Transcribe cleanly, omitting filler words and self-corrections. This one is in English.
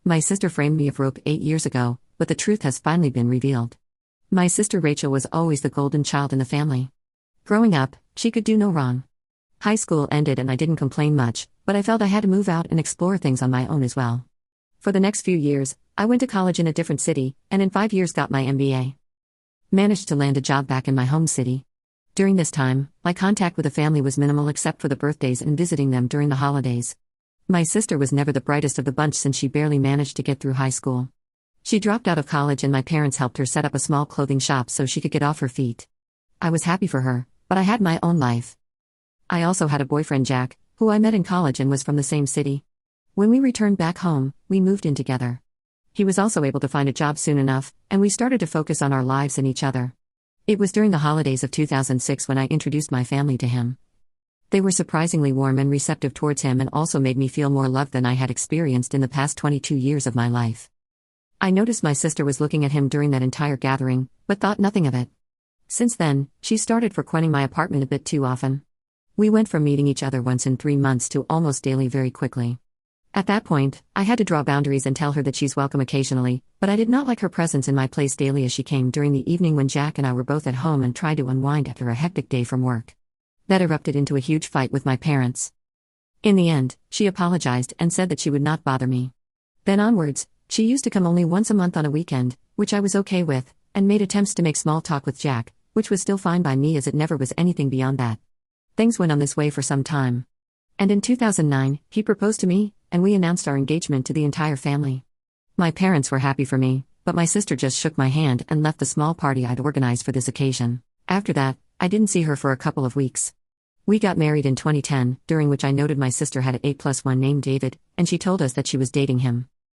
My sister framed me of rope 8 years ago, but the truth has finally been revealed. My sister Rachel was always the golden child in the family. Growing up, she could do no wrong. High school ended and I didn't complain much, but I felt I had to move out and explore things on my own as well. For the next few years, I went to college in a different city, and in 5 years got my MBA. Managed to land a job back in my home city. During this time, my contact with the family was minimal except for the birthdays and visiting them during the holidays. My sister was never the brightest of the bunch since she barely managed to get through high school. She dropped out of college and my parents helped her set up a small clothing shop so she could get off her feet. I was happy for her, but I had my own life. I also had a boyfriend, Jack, who I met in college and was from the same city. When we returned back home, we moved in together. He was also able to find a job soon enough, and we started to focus on our lives and each other. It was during the holidays of 2006 when I introduced my family to him. They were surprisingly warm and receptive towards him and also made me feel more loved than I had experienced in the past 22 years of my life. I noticed my sister was looking at him during that entire gathering, but thought nothing of it. Since then, she started frequenting my apartment a bit too often. We went from meeting each other once in 3 months to almost daily very quickly. At that point, I had to draw boundaries and tell her that she's welcome occasionally, but I did not like her presence in my place daily as she came during the evening when Jack and I were both at home and tried to unwind after a hectic day from work. That erupted into a huge fight with my parents. In the end, she apologized and said that she would not bother me. Then onwards, she used to come only once a month on a weekend, which I was okay with, and made attempts to make small talk with Jack, which was still fine by me as it never was anything beyond that. Things went on this way for some time. And in 2009, he proposed to me, and we announced our engagement to the entire family. My parents were happy for me, but my sister just shook my hand and left the small party I'd organized for this occasion. After that, I didn't see her for a couple of weeks. We got married in 2010, during which I noted my sister had an 8+1 named David, and she told us that she was dating him.